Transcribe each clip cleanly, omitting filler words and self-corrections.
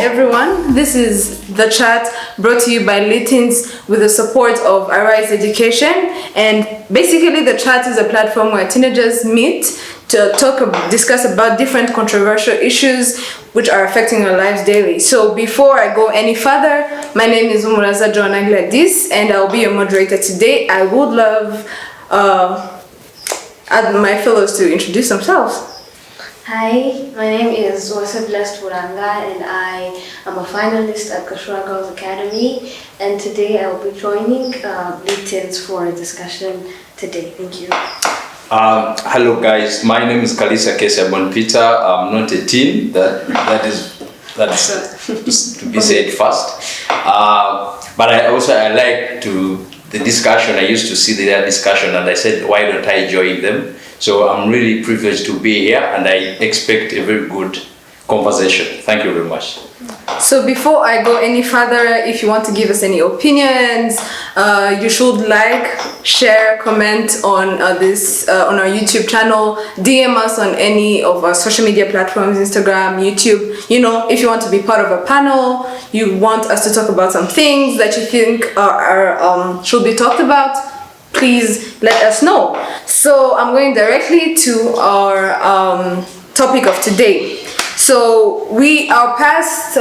everyone. This is The Chat, brought to you by Teens with the support of Arise Education. And basically, The Chat is a platform where teenagers meet to discuss about different controversial issues which are affecting our lives daily. So before I go any further, my name is Umuraza Joanna Gladys, and I'll be your moderator today. I would love my fellows to introduce themselves. Hi, my name is Wasa Blessed Buranga, and I am a finalist at Kashura Girls Academy, and today I will be joining Teens for a discussion today. Thank you. Hello guys, my name is Kalisa Kesabon Peter. I'm not a teen, that is to be said first. But I like the discussion. I used to see their discussion and I said, why don't I join them? So I'm really privileged to be here and I expect a very good conversation. Thank you very much. So before I go any further, if you want to give us any opinions, you should like, share, comment on on our YouTube channel, DM us on any of our social media platforms, Instagram, YouTube. You know, if you want to be part of a panel, you want us to talk about some things that you think should be talked about, please let us know. So I'm going directly to our topic of today. So our past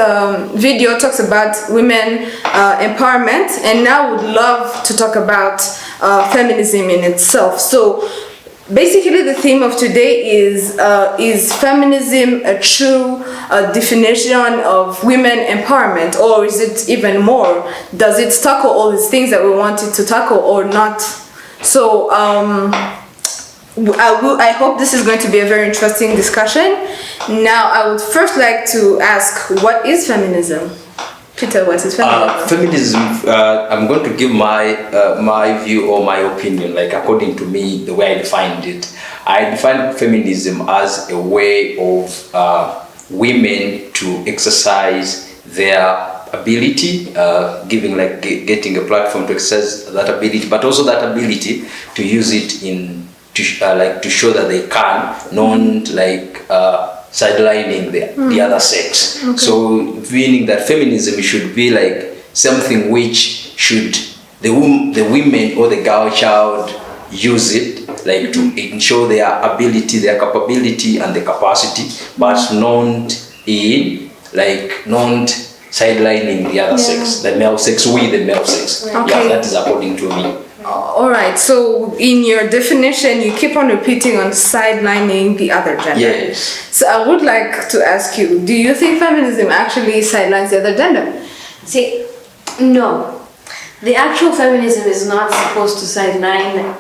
video talks about women empowerment, and now would love to talk about feminism in itself. So basically the theme of today is feminism a true definition of women empowerment, or is it even more? Does it tackle all these things that we wanted to tackle or not? So I hope this is going to be a very interesting discussion. Now, I would first like to ask, what is feminism? Peter, what is feminism? Feminism, I'm going to give my view or my opinion, like according to me, the way I defined it. I defined feminism as a way of women to exercise their ability, getting a platform to exercise that ability, but also that ability to use it to show that they can, not sidelining the other sex. Okay. So meaning that feminism should be like something which should the women or the girl child use it to ensure their ability, their capability and the capacity, but not sidelining the other sex, the male sex with the male sex. Okay. Yeah, that is according to me. All right, so in your definition, you keep on repeating on sidelining the other gender. Yes. So I would like to ask you, do you think feminism actually sidelines the other gender? See, no. The actual feminism is not supposed to sideline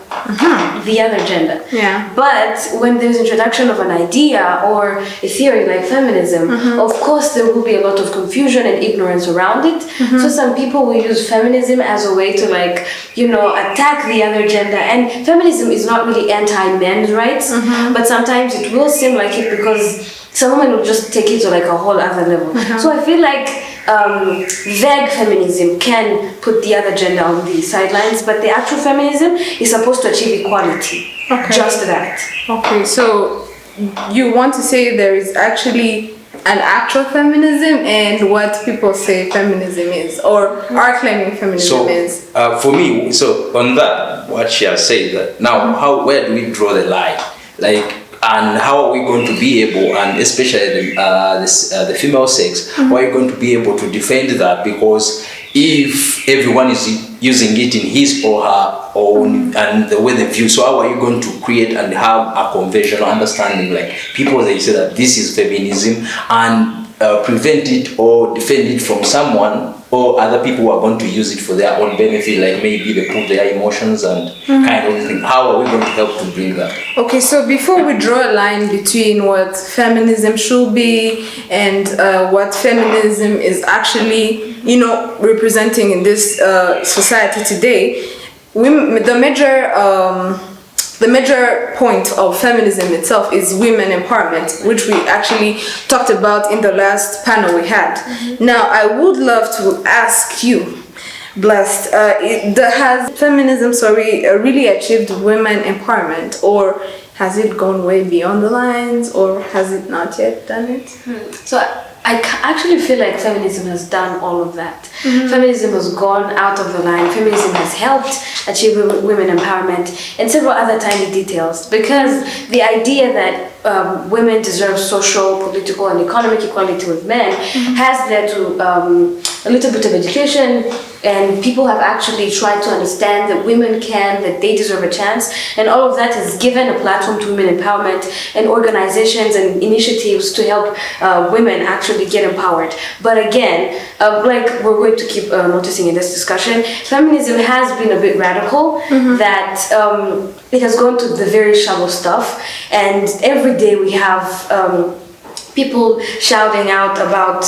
the other gender. Yeah. But when there's introduction of an idea or a theory like feminism, of course there will be a lot of confusion and ignorance around it. So some people will use feminism as a way to attack the other gender. And feminism is not really anti-men's rights, but sometimes it will seem like it because some women will just take it to a whole other level. So I feel like vague feminism can put the other gender on the sidelines, but the actual feminism is supposed to achieve equality. Okay. Just that. Okay, so you want to say there is actually an actual feminism and what people say feminism is, or are claiming feminism is? For me, so on that, what she has said, that now where do we draw the line? And how are we going to be able, and especially the female sex, how are you going to be able to defend that? Because if everyone is using it in his or her own and the way they view, so how are you going to create and have a conventional understanding? People, they say that this is feminism, and prevent it or defend it from someone or other people who are going to use it for their own benefit, maybe they put their emotions and kind of thing. How are we going to help to bring that? Okay, so before we draw a line between what feminism should be and what feminism is actually, representing in this society today, the major point of feminism itself is women empowerment, which we actually talked about in the last panel we had. Now, I would love to ask you, Blessed, has feminism, really achieved women empowerment, or has it gone way beyond the lines, or has it not yet done it? So actually feel like feminism has done all of that. Feminism has gone out of the line. Feminism has helped achieve women empowerment and several other tiny details, because the idea that women deserve social, political, and economic equality with men has led to a little bit of education, and people have actually tried to understand that women can, that they deserve a chance, and all of that has given a platform to women empowerment and organizations and initiatives to help women actually get empowered. But again, like we're going to keep noticing in this discussion, feminism has been a bit radical, that it has gone to the very shallow stuff, and every day we have people shouting out about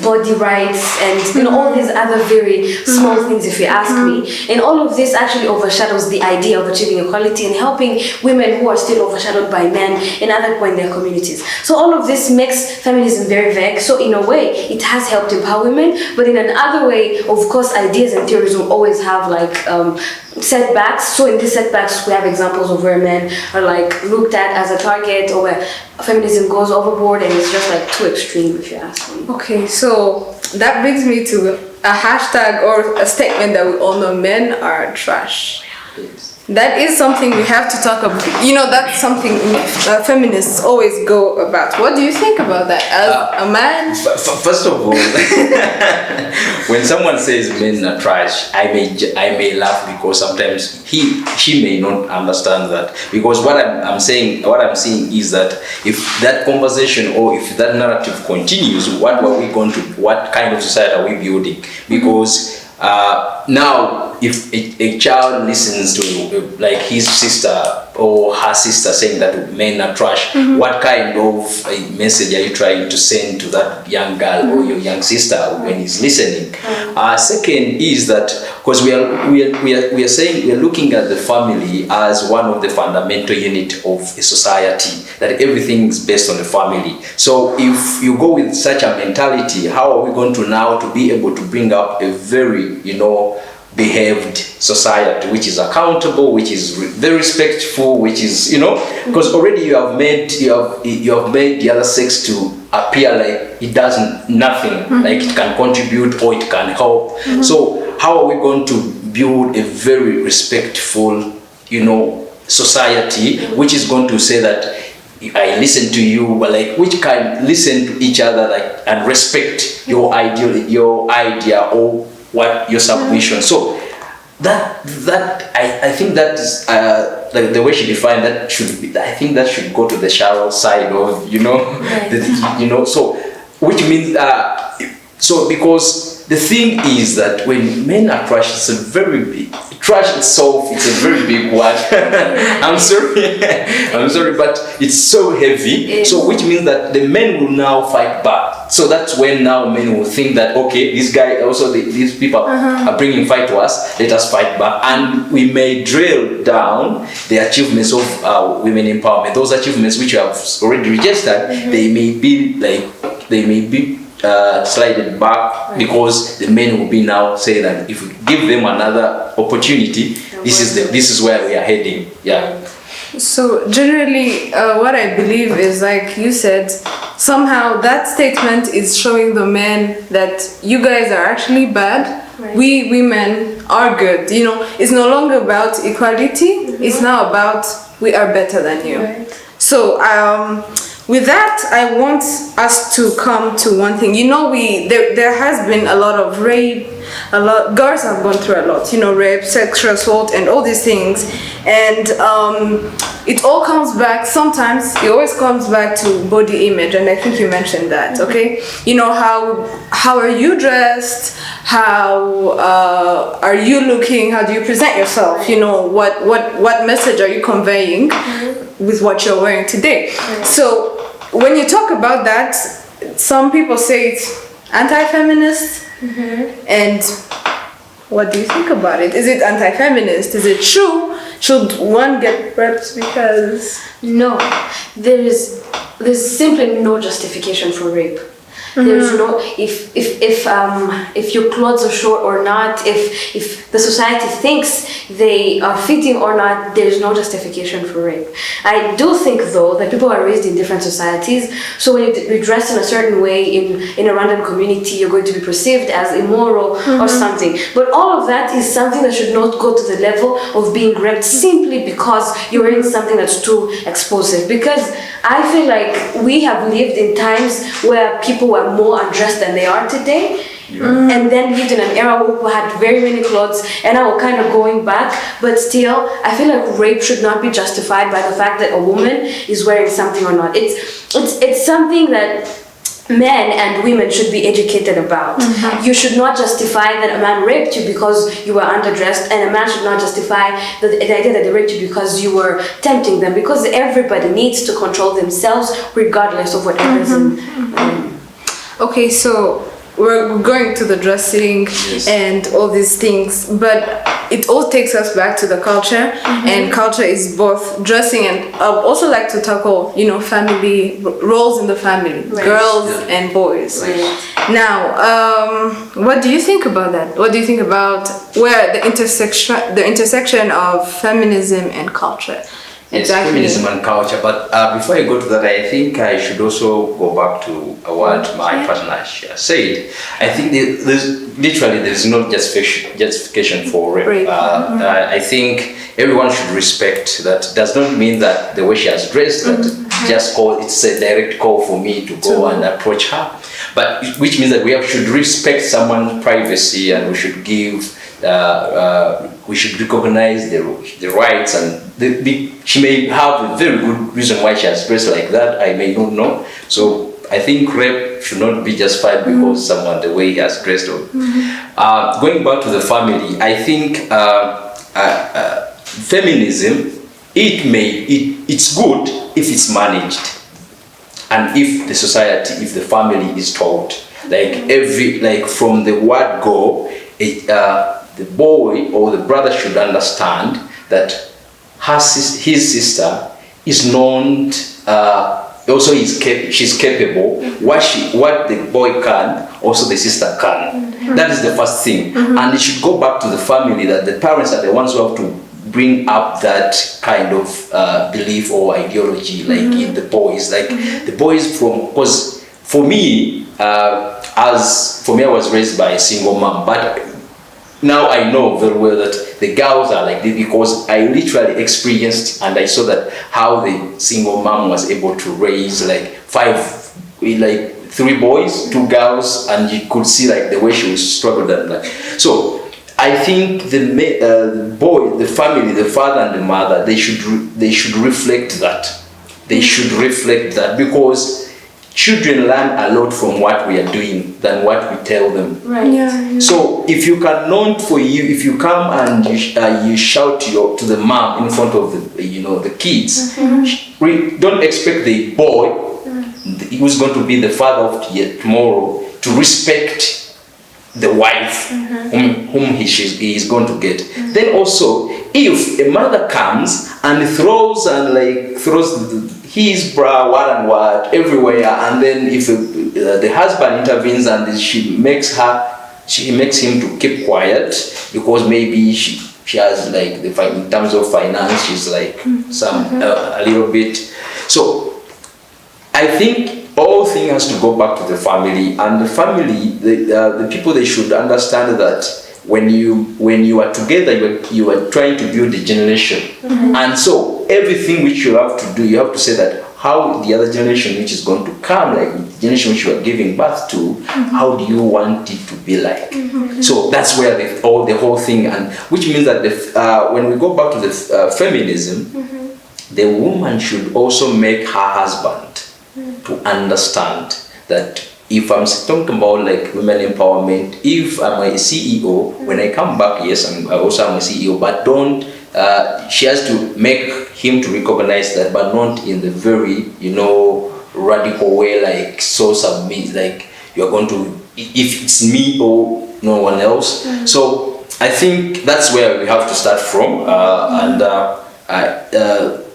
body rights and all these other very small things, if you ask me. And all of this actually overshadows the idea of achieving equality and helping women who are still overshadowed by men and other people in their communities. So all of this makes feminism very vague. So in a way, it has helped empower women, but in another way, of course, ideas and theories will always have like setbacks. So in these setbacks, we have examples of where men are like looked at as a target, or where feminism goes overboard and it's just like too extreme, if you ask me. Okay, so that brings me to a hashtag or a statement that we all know: men are trash. That is something we have to talk about. That's something feminists always go about. What do you think about that as a man? First of all, when someone says men are trash, I may laugh, because sometimes she may not understand that. Because what I'm seeing is that if that conversation or if that narrative continues, what kind of society are we building? Because now, if a child listens to like his sister or her sister saying that men are trash, what kind of a message are you trying to send to that young girl or your young sister when he's listening? Second is that, because we are saying we are looking at the family as one of the fundamental unit of a society, that everything is based on the family. So if you go with such a mentality, how are we going to now to be able to bring up a very behaved society, which is accountable, which is very respectful, which is because already you have made the other sex to appear like it does nothing, like it can contribute or it can help. So how are we going to build a very respectful society, which is going to say that I listen to you, but like which can listen to each other, like, and respect your idea or what your submission. So that I think that is the way she defined that should be. I think that should go to the shallow side of So which means because the thing is that when men are trash, it's a very big trash itself. It's a very big word. I'm sorry, but it's so heavy. So which means that the men will now fight back. So that's when now men will think that, okay, this guy also these people are bringing fight to us. Let us fight back, and we may drill down the achievements of women empowerment. Those achievements which you have already registered, they may be slided back, because the men will be now saying that if we give them another opportunity, this is where we are heading. So generally, what I believe is, like you said, somehow that statement is showing the men that you guys are actually bad. Right. We women are good. It's no longer about equality. It's now about we are better than you. Right. So with that, I want us to come to one thing. There has been a lot of rape. Girls have gone through a lot. Rape, sexual assault, and all these things. And it all comes back. Sometimes it always comes back to body image, and I think you mentioned that. Okay, how are you dressed? How are you looking? How do you present yourself? What message are you conveying with what you're wearing today? So when you talk about that, some people say it's anti-feminist. And what do you think about it? Is it anti-feminist? Is it true? Should one get raped because... No, there's simply no justification for rape. There's no if your clothes are short or not, if the society thinks they are fitting or not, there's no justification for rape. I do think though that people are raised in different societies, so when you dress in a certain way in a random community, you're going to be perceived as immoral or something. But all of that is something that should not go to the level of being raped simply because you're wearing something that's too explosive. Because I feel like we have lived in times where people were more undressed than they are today. And then lived in an era where people had very many clothes, and now we're kind of going back. But still, I feel like rape should not be justified by the fact that a woman is wearing something or not. It's something that men and women should be educated about. You should not justify that a man raped you because you were underdressed, and a man should not justify the idea that they raped you because you were tempting them, because everybody needs to control themselves regardless of whatever is in Okay, so we're going to the dressing and all these things, but it all takes us back to the culture, and culture is both dressing and I would also like to tackle, family roles in the family, girls and boys. Now, what do you think about that? What do you think about where the intersection of feminism and culture? Yes, feminism and culture. But before I go to that, I think I should also go back to what my partner said. I think there's no justification for rape. I think everyone should respect that. Does not mean that the way she has dressed, that it's a direct call for me to go and approach her. But which means that we should respect someone's privacy, and we should give. We should recognize the rights, and she may have a very good reason why she has dressed like that. I may not know. So I think rape should not be justified because someone the way he has dressed. Going back to the family, I think feminism it's good if it's managed, and if the society, if the family is taught, from the word go, the boy or the brother should understand that his sister is known, also she's capable. What the boy can, also the sister can. That is the first thing. And it should go back to the family, that the parents are the ones who have to bring up that kind of belief or ideology, in the boys. The boys because for me, I was raised by a single mom, but now I know very well that the girls are like this because I literally experienced and I saw that how the single mom was able to raise 3 boys, 2 girls, and you could see the way she was struggled and so I think the boy, the family, the father and the mother, they should reflect that. They should reflect that, because children learn a lot from what we are doing than what we tell them. Right. So if you if you come and you shout to the mom in front of the kids, don't expect the boy who's going to be the father of tomorrow to respect the wife whom he is going to get. Then also, if a mother comes and throws his bra, what everywhere, and then if the husband intervenes and she makes him to keep quiet because maybe she has in terms of finance, she's a little bit. So I think all thing has to go back to the family, and the family, the people, they should understand that when you are together, you are trying to build a generation, and so everything which you have to do, you have to say that how the other generation which is going to come, the generation which you are giving birth to, how do you want it to be like? So that's where the whole thing, and which means that when we go back to the feminism, the woman should also make her husband to understand that if I'm talking about women empowerment, if I'm a CEO, when I come back, yes, I'm a CEO, but don't, she has to make him to recognize that, but not in the very, radical way, so submit, you're going to, if it's me or no one else. So I think that's where we have to start from, and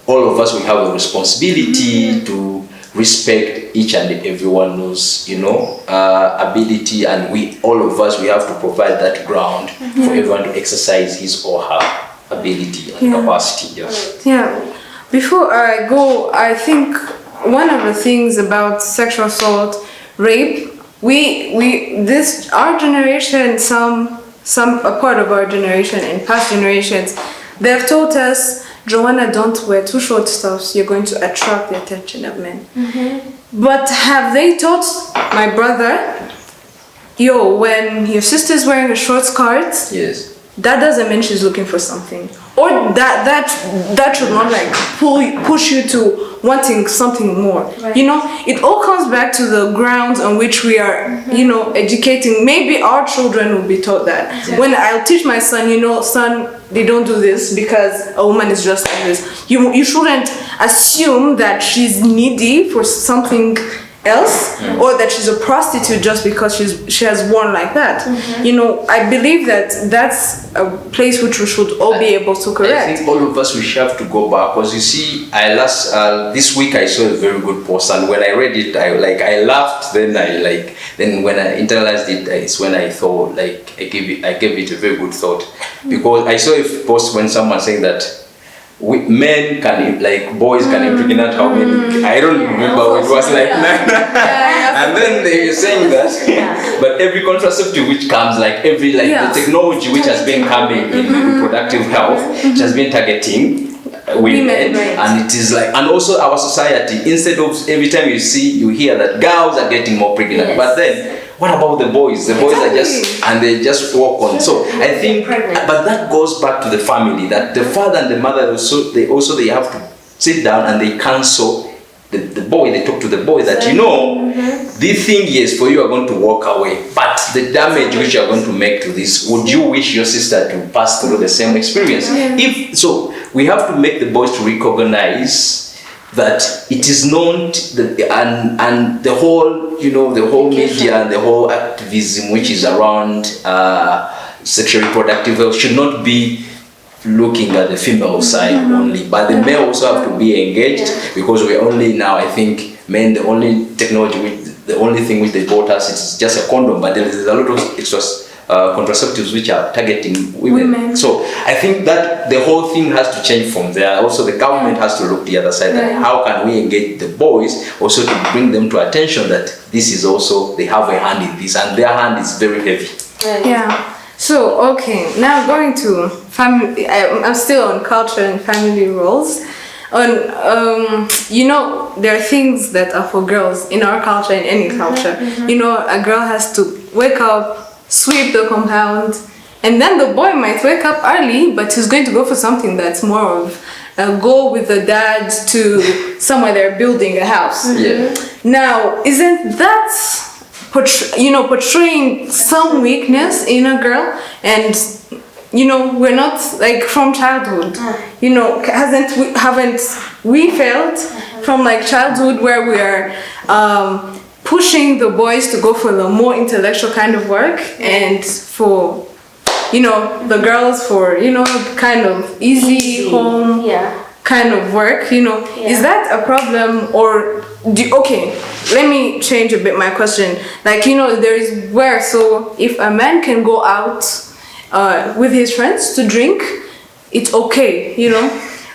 all of us, we have a responsibility to respect each and everyone's, ability, and all of us, we have to provide that ground for everyone to exercise his or her ability and capacity. Yes. Yeah. Before I go, I think one of the things about sexual assault, rape, our generation, a part of our generation and past generations, they've taught us, Joanna, don't wear too short stuffs, you're going to attract the attention of men. But have they taught my brother, when your sister's wearing a short skirt, Yes. that doesn't mean she's looking for something, or that should not like push you to wanting something more. Right. It all comes back to the grounds on which we are educating. Maybe our children will be taught that. When I'll teach my son, son, they don't do this because a woman is just like this. You shouldn't assume that she's needy for something else, or that she's a prostitute just because she has worn like that. I believe that that's a place which we should all be able to correct. I think all of us, we have to go back, because you see, this week I saw a very good post, and when I read it, I laughed. Then when I internalized it, it's when I thought, I gave it a very good thought, because I saw a post when someone saying that men can, boys can impregnate how many, I don't remember, it was like 9. And then they were saying that, but every contraceptive which comes, the technology which has been coming in reproductive health, it has been targeting women, and it is and also our society, instead of every time you hear that girls are getting more pregnant, but then what about the boys? The boys are they just walk on. So I think, but that goes back to the family, that the father and the mother they have to sit down and they counsel the boy. They talk to the boy that this thing, yes, for you are going to walk away, but the damage which you are going to make to this, would you wish your sister to pass through the same experience? If so, we have to make the boys to recognize that it is known and the whole the whole media and the whole activism which is around sexual reproductive health should not be looking at the female side only, but the male also have to be engaged, because we're only now, I think, men, the only thing which they bought us is just a condom, but there is a lot of extra contraceptives which are targeting women. So I think that the whole thing has to change from there. Also, the government has to look the other side. That how can we engage the boys also to bring them to attention that this is also, they have a hand in this, and their hand is very heavy. So now going to family. I'm still on culture and family roles. There are things that are for girls in our culture, in any culture. A girl has to wake up, sweep the compound, and then the boy might wake up early, but he's going to go for something that's more of a go with the dad to somewhere they're building a house. Now, isn't that portraying some weakness in a girl? And we're not from childhood. Haven't we felt from childhood where we are pushing the boys to go for the more intellectual kind of work, and for the girls for kind of easy home kind of work? Is that a problem? Or let me change a bit my question. There is where, so if a man can go out with his friends to drink, it's okay,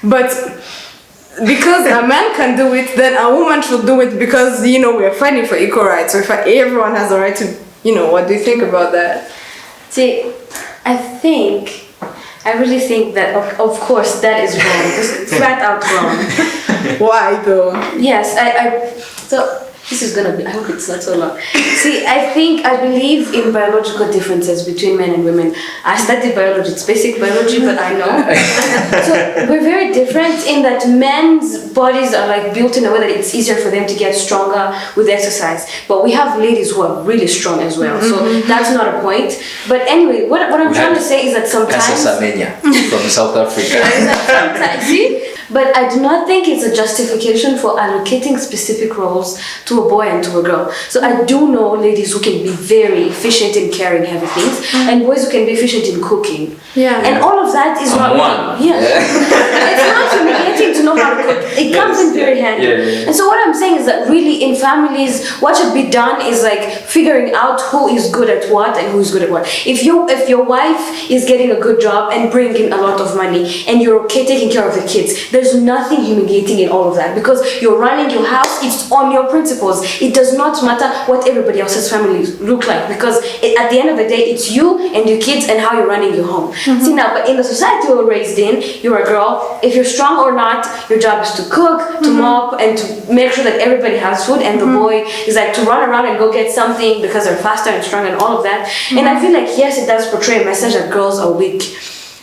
but because a man can do it, then a woman should do it, because we're fighting for equal rights, or everyone has the right to, what do you think about that? See, I really think that of course that is wrong. It's flat out wrong. Why though? Yes, so this is gonna be, I hope it's not so long. See, I believe in biological differences between men and women. I studied biology, it's basic biology, but I know. So we're very different in that men's bodies are built in a way that it's easier for them to get stronger with exercise. But we have ladies who are really strong as well. So that's not a point. But anyway, what I'm trying to say is that sometimes... Samenia from South Africa. See? But I do not think it's a justification for allocating specific roles to a boy and to a girl. So I do know ladies who can be very efficient in carrying heavy things, and boys who can be efficient in cooking. Yeah. And all of that is not one. yeah. It's not humiliating to know how to cook. It comes in very handy. Yeah. And so what I'm saying is that really in families, what should be done is like figuring out who is good at what and who is good at what. If your wife is getting a good job and bringing in a lot of money and you're okay taking care of the kids, there's nothing humiliating in all of that because you're running your house, it's on your principles. It does not matter what everybody else's families look like because at the end of the day, it's you and your kids and how you're running your home. See now, but in the society we're raised in, you're a girl. If you're strong or not, your job is to cook, to mop, and to make sure that everybody has food. And the boy is like to run around and go get something because they're faster and stronger and all of that. And I feel like yes, it does portray a message that girls are weak.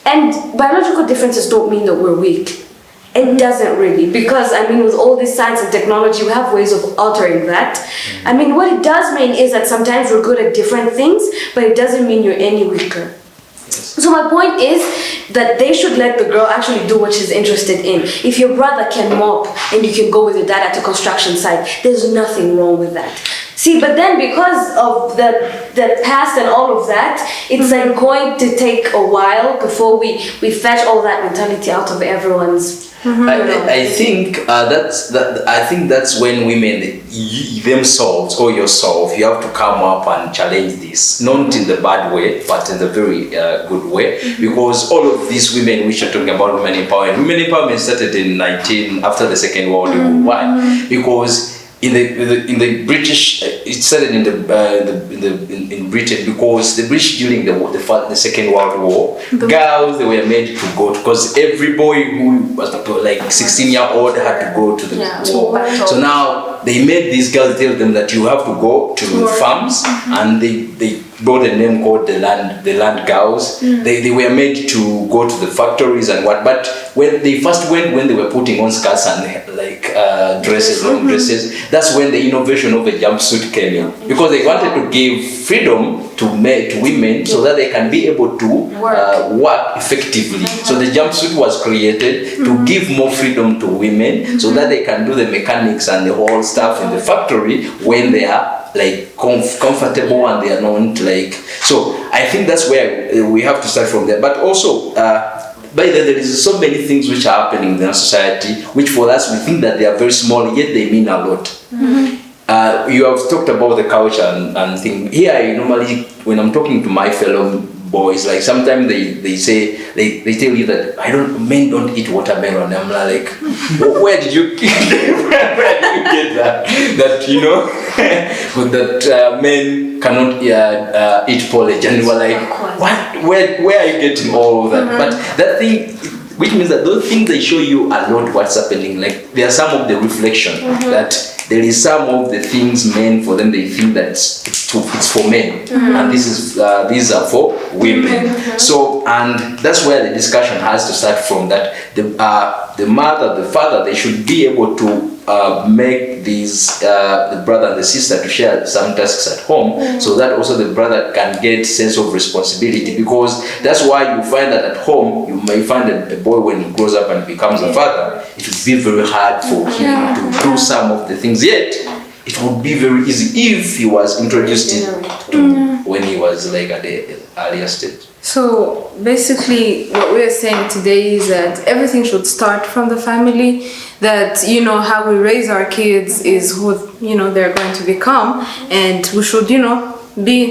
And biological differences don't mean that we're weak. It doesn't really, because I mean with all this science and technology we have ways of altering that. I mean what it does mean is that sometimes we're good at different things, but it doesn't mean you're any weaker. So my point is that they should let the girl actually do what she's interested in. If your brother can mop and you can go with your dad at a construction site, there's nothing wrong with that. See, but then because of the past and all of that, it's like going to take a while before we fetch all that mentality out of everyone's. I think I think that's when women themselves or yourself, you have to come up and challenge this, not in the bad way, but in the very good way, because all of these women which are talking about women empowerment started after the Second World War. Why? Because in the British, it started in Britain because the British during the Second World War, girls, they were made to go because every boy who was like 16-year-old had to go to the war. So now they made these girls tell them that you have to go to farms, and they brought a name called the land girls. They were made to go to the factories and what. But when they first went, when they were putting on skirts and dresses, long dresses, that's when the innovation of a jumpsuit came in, because they wanted to give freedom to women so that they can be able to work effectively. So the jumpsuit was created to give more freedom to women so that they can do the mechanics and the whole stuff in the factory when they are like comfortable and they are not like. So I think that's where we have to start from there. But also by then there is so many things which are happening in our society, which for us we think that they are very small, yet they mean a lot. You have talked about the culture and thing. Here, I normally, when I'm talking to my fellow boys, like sometimes they say, they tell you that men don't eat watermelon. I'm like, where did you get that? That, you know, that men cannot eat porridge. And you were like, what? Where are you getting all of that? But that thing, which means that those things, they show you a lot what's happening. Like there are some of the reflection that there is some of the things men, for them, they think that it's for men, and these are for women. So, and that's where the discussion has to start from. That the mother, the father, they should be able to make these the brother and the sister to share some tasks at home, so that also the brother can get sense of responsibility. Because that's why you find that at home you may find that a boy, when he grows up and becomes a father, it would be very hard for him to do some of the things. Yet it would be very easy if he was introduced to when he was like at the earlier stage. So basically what we are saying today is that everything should start from the family, that how we raise our kids is who they're going to become, and we should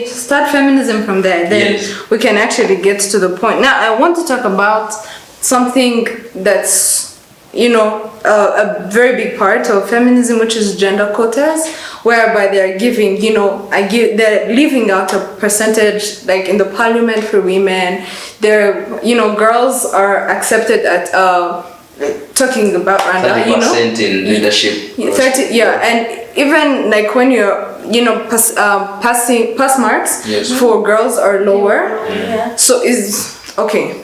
start feminism from there. Then we can actually get to the point. Now I want to talk about something that's a very big part of feminism, which is gender quotas, whereby they're giving, they're leaving out a percentage, like in the parliament for women. They're, girls are accepted at, talking about Rwanda, 30% in leadership. 30, and even like when you're, pass marks for girls are lower. So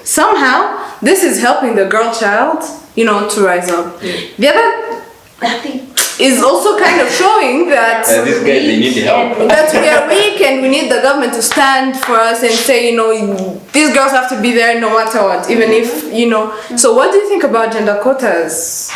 somehow this is helping the girl child, to rise up. The other, is also kind of showing that these guys, they need help. that we are weak and we need the government to stand for us and say, you know, these girls have to be there no matter what, even if, you know. So what do you think about gender quotas?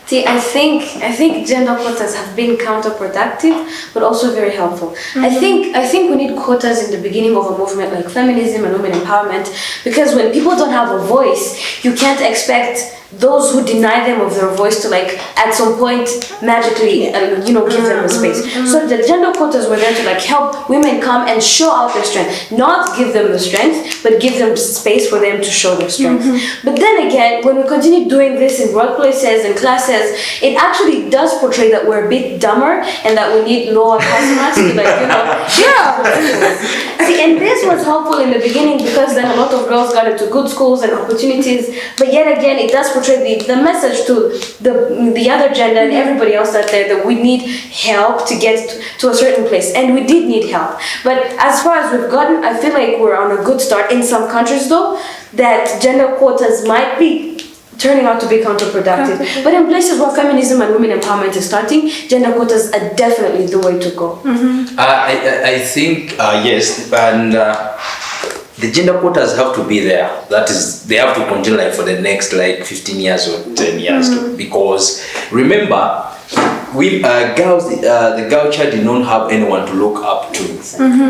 See, I think gender quotas have been counterproductive, but also very helpful. I think we need quotas in the beginning of a movement like feminism and women empowerment, because when people don't have a voice, you can't expect those who deny them of their voice to, like, at some point magically give them a space. So the gender quotas were there to, like, help women come and show out their strength, not give them the strength, but give them space for them to show their strength. But then again, when we continue doing this in workplaces and classes, it actually does portray that we're a bit dumber and that we need lower customers to, like, See, and this was helpful in the beginning because then a lot of girls got into good schools and opportunities, but yet again it does portray the message to the other gender and everybody else out there that we need help to get to a certain place, and we did need help. But as far as we've gotten, I feel like we're on a good start. In some countries though, that gender quotas might be turning out to be counterproductive. But in places where feminism and women empowerment is starting, gender quotas are definitely the way to go. I think yes, and the gender quotas have to be there. That is, they have to continue like for the next like 15 years or 10 years because remember, we girls, the girl child did not have anyone to look up to.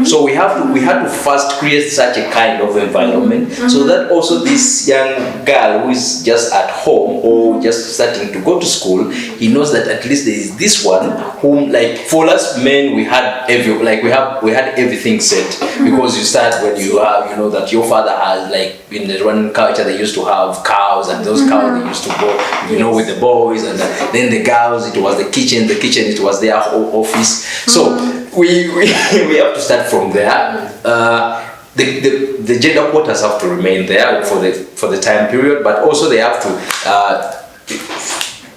So we had to first create such a kind of environment so that also this young girl who is just at home or just starting to go to school, he knows that at least there is this one whom, like, for us men, we had everything set because you start when you have, you know, that your father has, like, in the Rwandan culture they used to have cows, and those cows they used to go, you know, with the boys, and then the girls, it was the kitchen it was their office. So we have to start from there. The gender quotas have to remain there for the time period, but also they have to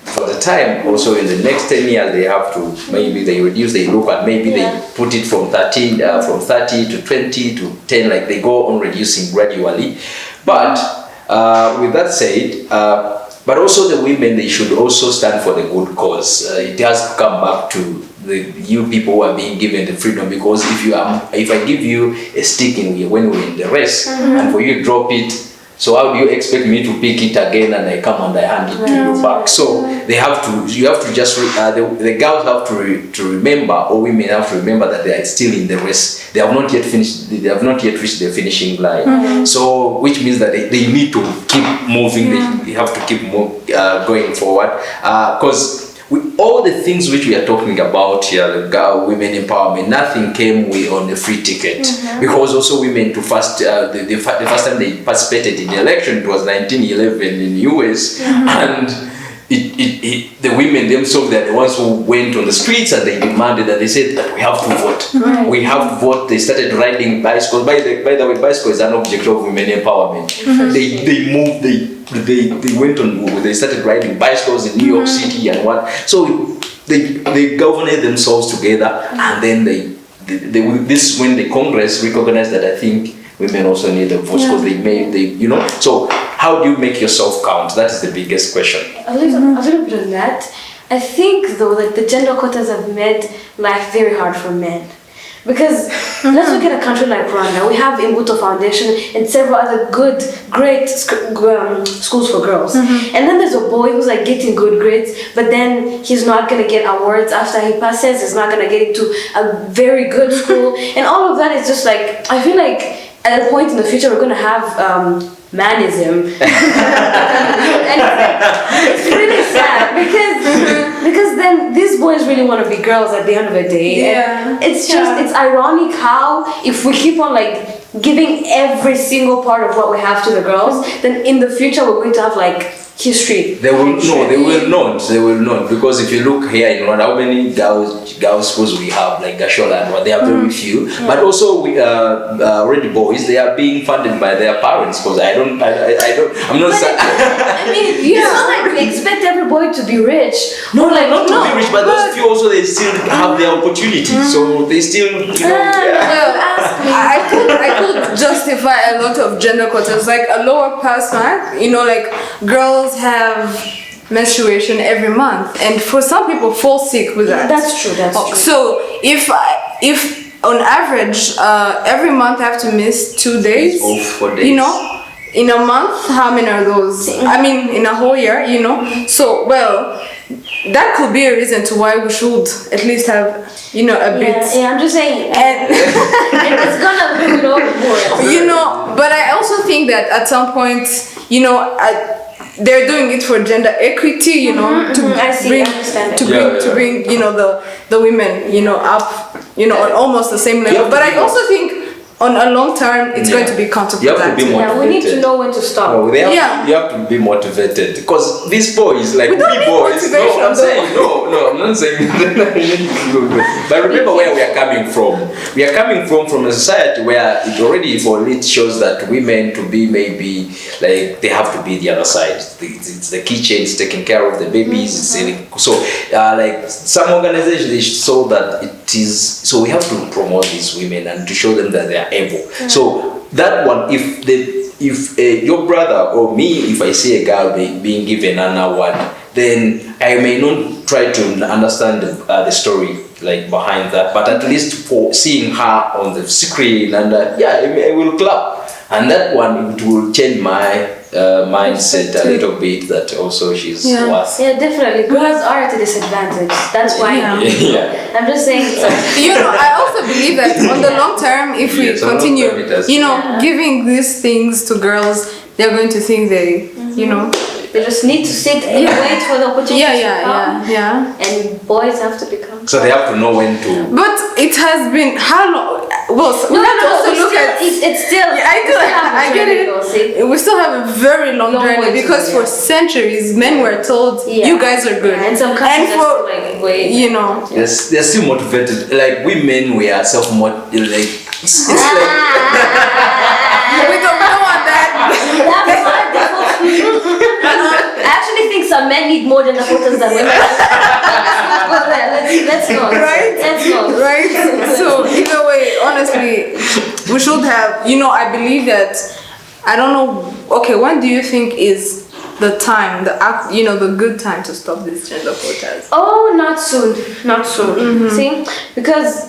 for the time also in the next 10 years they have to, maybe they reduce, they look at, maybe they put it from 30 to 20 to 10, like they go on reducing gradually. But with that said, but also the women, they should also stand for the good cause. It has to come back to you people who are being given the freedom, because if I give you a stick when we're in the race and for you to drop it, so how do you expect me to pick it again and I come and I hand it to you back? So you have to just the girls have to remember, or women have to remember, that they are still in the race. They have not yet finished. They have not yet reached the finishing line. So which means that they need to keep moving. They have to keep going forward, because all the things which we are talking about here, women empowerment, nothing came on a free ticket. Because also women the first time they participated in the election, it was 1911 in the US, and the women themselves, they're the ones who went on the streets and they demanded that, they said that we have to vote. We have to vote. They started riding bicycles. By the way, bicycle is an object of women empowerment. They moved, they went on, they started riding bicycles in New York City and what. So they governed themselves together, and then this when the Congress recognized that I think women also need a voice, because they so how do you make yourself count? That is the biggest question. A little bit on that. I think though that the gender quotas have made life very hard for men. Because let's look at a country like Rwanda. We have Imbuto Foundation and several other great schools for girls. And then there's a boy who's like getting good grades, but then he's not going to get awards after he passes. He's not going to get into a very good school. And all of that is just like, I feel like at a point in the future we're going to have manism. And it's really sad because then these boys really want to be girls at the end of the day. And it's ironic how if we keep on like giving every single part of what we have to the girls, then in the future we're going to have like history. They will not, because if you look here in Rwanda, how many girls schools we have, like Gashola and what, they are very few. But also we already boys, they are being funded by their parents, because I'm not I mean, it's not like we expect every boy to be rich. Not to be rich, but those few also, they still have their opportunity. So they still I could justify a lot of gender quotas, like a lower pass mark, like girls have menstruation every month, and for some people fall sick with that. That's true. That's true. So if on average every month I have to miss 2 days, Off for days. you know, in a month, how many are those? I mean, in a whole year, you know. So well, that could be a reason to why we should at least have, you know, a bit. Yeah, I'm just saying. And It's gonna be more. you know, but I also think that at some point, you know, they're doing it for gender equity, you know, I see, bring I understand to it. bring Yeah, to yeah. bring, you know, the women, you know, up, you know, on almost the same level. have But to I be also think on a long term it's going to be You have to be counterproductive. more Yeah, we need to motivated. know when to stop. No, Yeah. you have to be motivated because these boys, like We don't need boys, motivation, no, I'm though. saying no, I'm not saying. But remember where we are coming from. We are coming from a society where it already shows that women to be maybe like they have to be the other side. It's the kitchen, it's taking care of the babies. So like some organizations they saw that it is. So we have to promote these women and to show them that they are able. So that one, if your brother or me, if I see a girl being given an award, then I may not try to understand the story like behind that, but at least for seeing her on the screen and I will clap, and that one it will change my mindset a little bit that also she's worth. Yeah, definitely. Girls are at a disadvantage. That's why. Yeah. I'm just saying. You know, I also believe that on the long term, if we Yes, on the long continue, term it does. you know, giving these things to girls, they're going to think they, you know. They just need to sit and wait for the opportunity to come. Yeah. And boys have to become. So they have to know when to. But it has been how long? Well, we have to also look at. It's still. I get it. We still have a very long Long way journey to because go, for centuries men were told you guys are good, Yeah, and some countries for are still like wait. you know. Yes, they're still motivated. Like women, we are self-motivated. Like it's like. We don't want that. That's my default. I actually think some men need more gender quotas than women. Let's go. Right? Let's go. Right? So either way, honestly, we should have, you know, I believe that, I don't know, okay, when do you think is the time, the good time to stop these gender quotas? Oh, not soon. See, because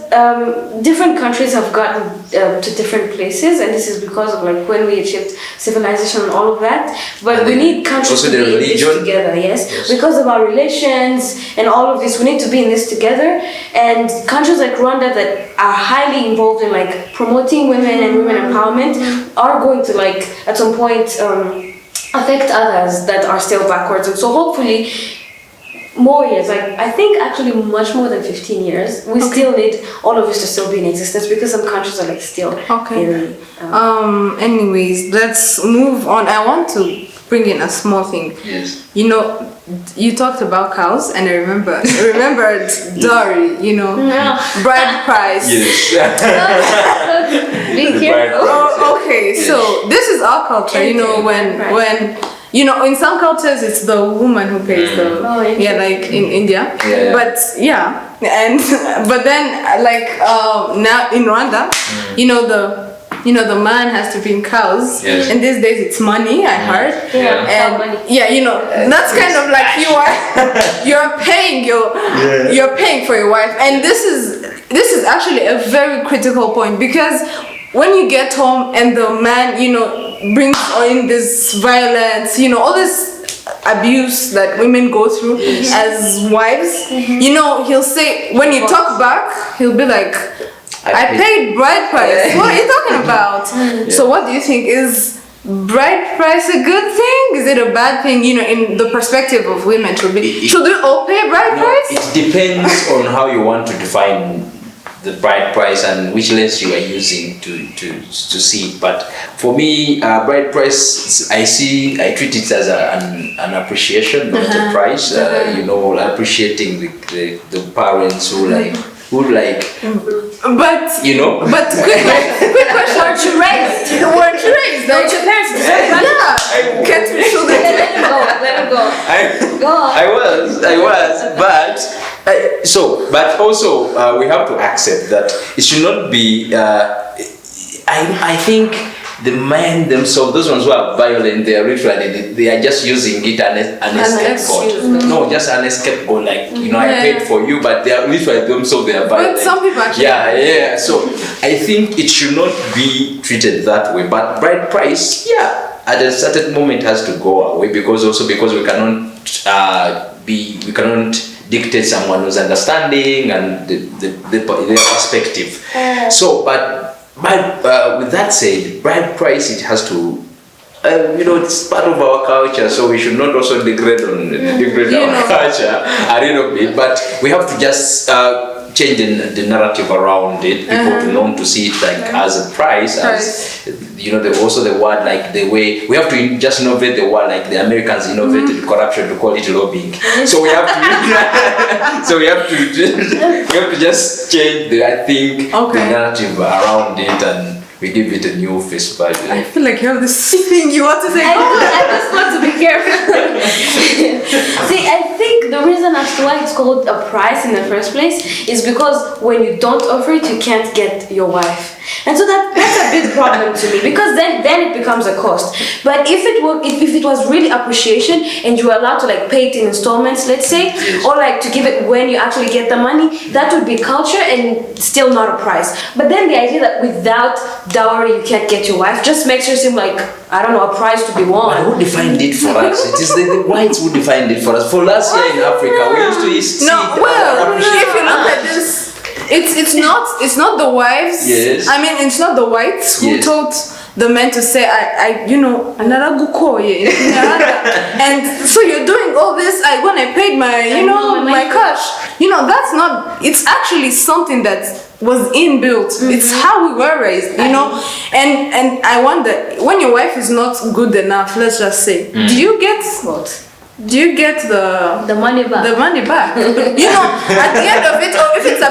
different countries have gotten to different places, and this is because of like when we achieved civilization and all of that. But And we then need countries also to the be in this religion. together. Yes, because of our relations and all of this, we need to be in this together. And countries like Rwanda that are highly involved in like promoting women and women empowerment are going to like at some point. Affect others that are still backwards, and so hopefully more years, like I think actually much more than 15 years, we still need all of this to still be in existence because some countries are like still very Anyways, let's move on. I want to bring in a small thing. Yes. You know, you talked about cows, and I remembered dowry, you know, bride price. Yes. be The careful. bride Oh, okay. So this is our culture, you know, when you know, in some cultures it's the woman who pays the like in India. Yeah. But but then like now in Rwanda, you know the man has to bring cows, Yes. and these days it's money. I heard, Yeah, and money. you know that's kind of like you're paying for your wife, and this is actually a very critical point because when you get home and the man, you know, brings in this violence, you know, all this abuse that women go through as wives, you know, he'll say, when you talk back, he'll be like, I paid bride price. What are you talking about? So what do you think? Is bride price a good thing? Is it a bad thing? You know, in the perspective of women, should we all pay bride price? It depends on how you want to define the bride price and which lens you are using to see it. But for me, bride price, I treat it as an appreciation, not a price. You know, appreciating the parents who like. But you know. But quick question. Weren't you raised? Weren't you raised? Like, Don't your parents deserve money? yeah. Can't we show Let that? him go. Let him go. Go on. I was, but but also we have to accept that it should not be. I think the men themselves, those ones who are violent, they are literally, they are just using it as an scapegoat. No, just an scapegoat, like, you know, I paid for you, but they are literally themselves, they are violent. But some people actually. Yeah. So I think it should not be treated that way. But bride price, at a certain moment has to go away, because we cannot we cannot dictate someone's understanding and their perspective. So, but with that said, bride price, it has to, it's part of our culture, so we should not also degrade our culture a little bit, but we have to just change the narrative around it. People to learn to see it like as a price, as also the word, like the way we have to just innovate the word, like the Americans innovated corruption to call it lobbying. So we have to we have to just change the narrative around it, and we give it a new face value. I feel like you have this thing you want to say. I just want to be careful. See, I think the reason as to why it's called a price in the first place is because when you don't offer it, you can't get your wife. And so that's a big problem to me, because then it becomes a cost. But if it was really appreciation and you were allowed to like pay it in installments, let's say, or like to give it when you actually get the money, that would be culture and still not a price. But then the idea that without dowry you can't get your wife just makes her seem like, I don't know, a prize to be won. But who defined it for us? It is the whites who defined it for us. For us here in Africa, we used to see if you look at this, it's not the wives. Yes. I mean, it's not the whites who taught the men to say, naragukoye, and so you're doing all this. When I paid my cash, that's not. It's actually something that was inbuilt. It's how we were raised, and I wonder, when your wife is not good enough, let's just say, do you get what? Do you get the money back? The money back. At the end of it, or if it's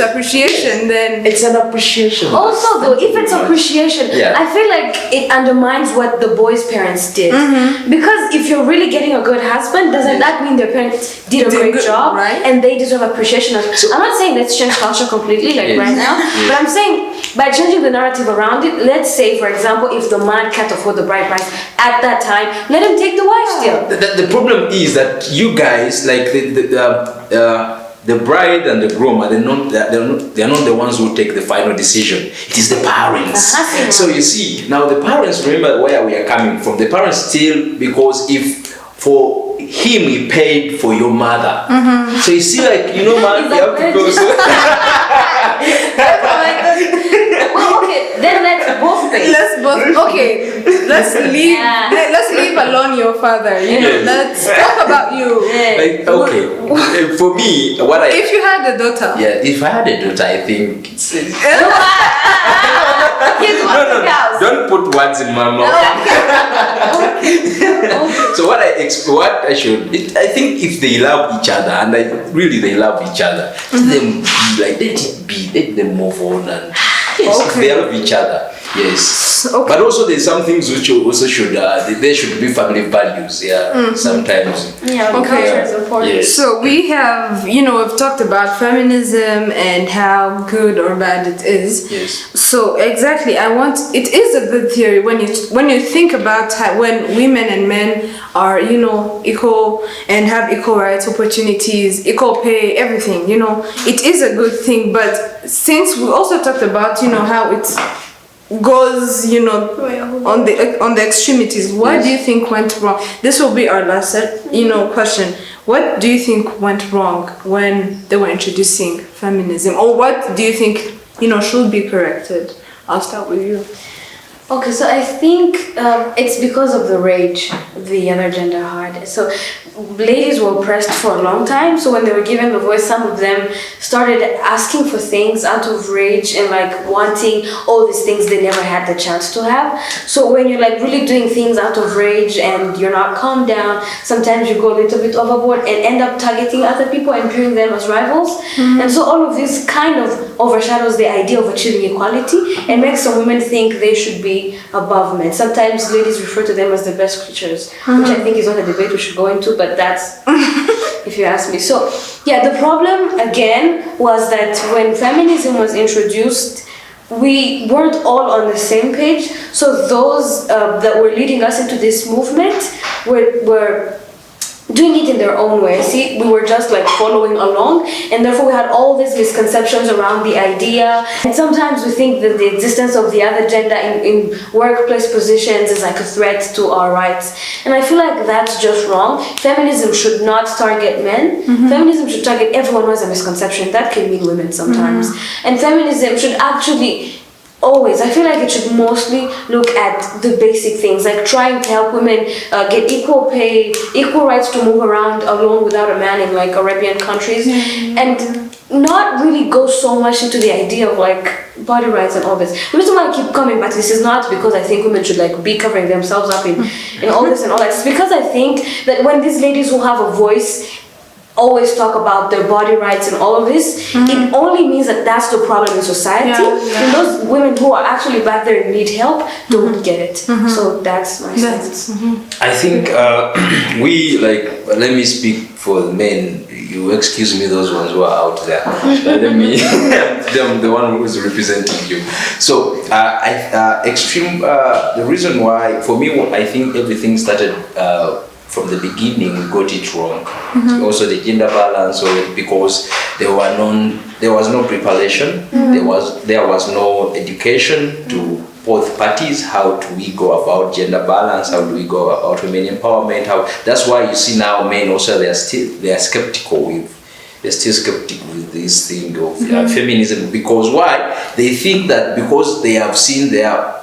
appreciation, then it's an appreciation. Also, though, if it's appreciation, I feel like it undermines what the boy's parents did. Because if you're really getting a good husband, doesn't that mean their parents did a great job, right? And they deserve appreciation? I'm not saying let's change culture completely, right now, but I'm saying by changing the narrative around it, let's say, for example, if the man can't afford the bride price at that time, let him take the wife still. The problem is that you guys, like the bride and the groom, they're not the ones who take the final decision. It is the parents. So you see, now the parents, remember where we are coming from. The parents still, because if for him he paid for your mother, so you see, like, man, you have to go. So well, okay, then let's both pay. Let's leave. Let's leave alone your father. Let's talk about you. Like, okay, for me, if you had a daughter. If I had a daughter, I think don't put words in my mouth. So I think if they love each other, and they love each other, let them move on, and if they love each other. Yes, but also there's some things which also should there should be family values. Sometimes. Culture is important. Yes. So we have, we've talked about feminism and how good or bad it is. Yes. So exactly, it is a good theory when you think about when women and men are, equal and have equal rights, opportunities, equal pay, everything. It is a good thing. But since we also talked about, how it's goes on the extremities, what do you think went wrong? This will be our last question. What do you think went wrong when they were introducing feminism, or what do you think should be corrected? I'll start with you. Okay, so I think it's because of the rage the other gender had. So ladies were oppressed for a long time, so when they were given the voice, some of them started asking for things out of rage and like wanting all these things they never had the chance to have. So when you're like really doing things out of rage and you're not calmed down, sometimes you go a little bit overboard and end up targeting other people and viewing them as rivals. And so all of this kind of overshadows the idea of achieving equality and makes some women think they should be above men. Sometimes ladies refer to them as the best creatures, which I think is not a debate we should go into, but that's if you ask me. So the problem again was that when feminism was introduced, we weren't all on the same page. So those that were leading us into this movement were doing it in their own way. See, we were just like following along, and therefore we had all these misconceptions around the idea. And sometimes we think that the existence of the other gender in workplace positions is like a threat to our rights. And I feel like that's just wrong. Feminism should not target men. Feminism should target everyone who has a misconception. That can mean women sometimes. And feminism should actually always, I feel like it should mostly look at the basic things, like trying to help women get equal pay, equal rights to move around alone without a man in like Arabian countries, and not really go so much into the idea of like body rights and all this. The reason why I keep coming back to this is not because I think women should like be covering themselves up in all this and all that. It's because I think that when these ladies who have a voice always talk about their body rights and all of this, it only means that that's the problem in society. And those women who are actually back there and need help don't get it. So that's my stance. I think we, like, let me speak for the men. You excuse me, those ones who are out there. Let me, them, the one who is representing you. So, the reason why, for me, I think everything started from the beginning. We got it wrong. Also, the gender balance, or because there was no preparation. There was no education to both parties. How do we go about gender balance? How do we go about women empowerment? That's why you see now men also they're still skeptical with this thing of feminism, because why? They think that because they have seen their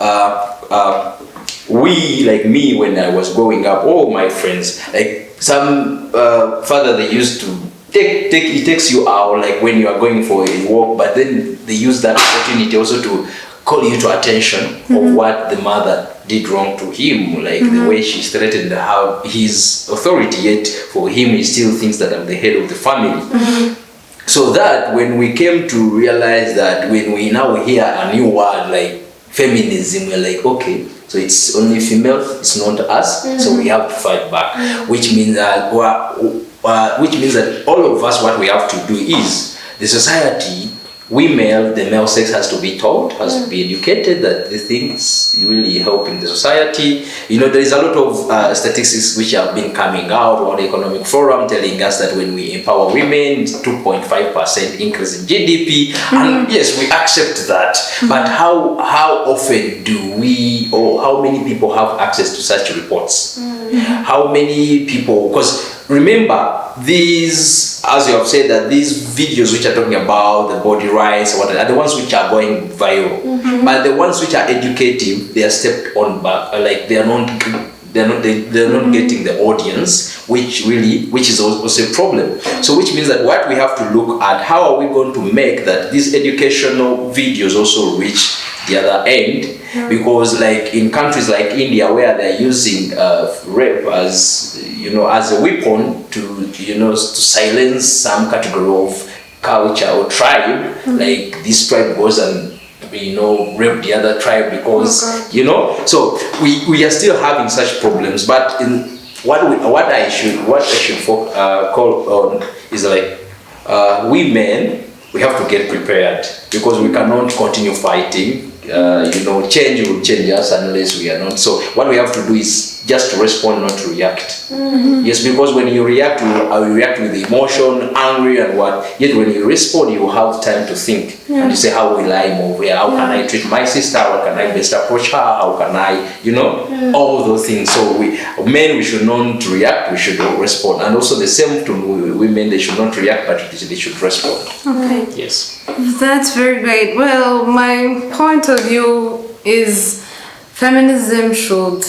we, like me, when I was growing up, all my friends, like some father, they used to he takes you out like when you are going for a walk, but then they use that opportunity also to call you to attention of what the mother did wrong to him, like the way she threatened how his authority, yet for him he still thinks that I'm the head of the family. So that when we came to realize that when we now hear a new word like feminism, we're like, okay, so it's only female, it's not us, so we have to fight back, which means that all of us, what we have to do is the society. The male sex has to be taught, has to be educated, that the things really help in the society. You know, there is a lot of statistics which have been coming out on the Economic Forum telling us that when we empower women, 2.5% increase in GDP. And yes, we accept that. But how often do we, or how many people have access to such reports? How many people, because remember, these, as you have said, that these videos which are talking about the body rights or whatever, are the ones which are going viral. But the ones which are educative, they are stepped on back. Like they're not getting the audience, which is also a problem. So which means that what we have to look at, how are we going to make that these educational videos also reach the other end? Because like in countries like India, where they're using rape as a weapon to silence some category of culture or tribe, like this tribe goes and rape the other tribe because so we are still having such problems. But in what I should call on is like we men, we have to get prepared, because we cannot continue fighting. Change will change us unless we are not. So what we have to do is just to respond, not to react. Yes, because when you react, you react with emotion, angry and what. Yet when you respond, you have time to think and you say, how will I move here? How can I treat my sister? How can I best approach her? How can I, all those things. So we should not react, we should respond. And also the same to women, they should not react, but they should respond. Okay. Yes. That's very great. Well, my point of view is feminism should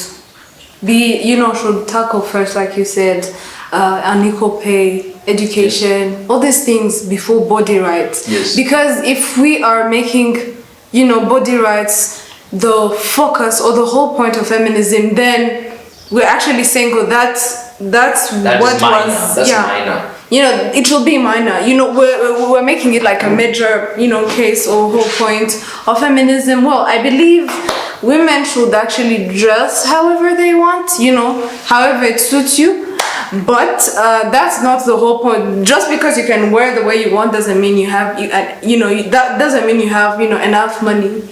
be, should tackle first, like you said, unequal pay, education, all these things before body rights. Yes. Because if we are making, body rights the focus or the whole point of feminism, then we're actually saying, oh, that's what minor. was, that's minor. It will be minor. We're making it like a major, case or whole point of feminism. Well, I believe women should actually dress however they want, however it suits you. But that's not the whole point. Just because you can wear the way you want doesn't mean you have that doesn't mean you have enough money.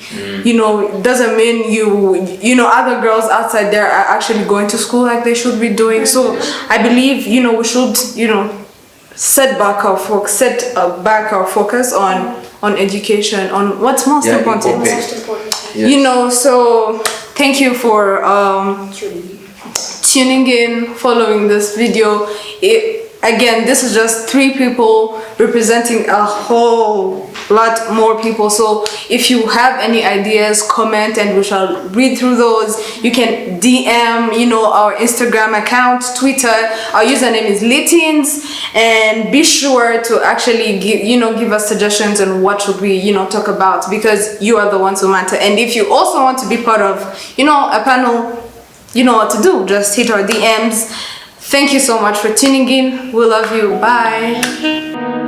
Doesn't mean other girls outside there are actually going to school like they should be doing. So I believe we should set back our focus on education, on what's most important. Yes. So thank you for tuning in, following this video. Again, this is just 3 people representing a whole lot more people. So if you have any ideas, comment and we shall read through those. You can DM our Instagram account, Twitter. Our username is Teens, and be sure to actually give us suggestions on what should we talk about, because you are the ones who matter. And if you also want to be part of a panel, you know what to do. Just hit our DMs. Thank you so much for tuning in. We love you. Bye.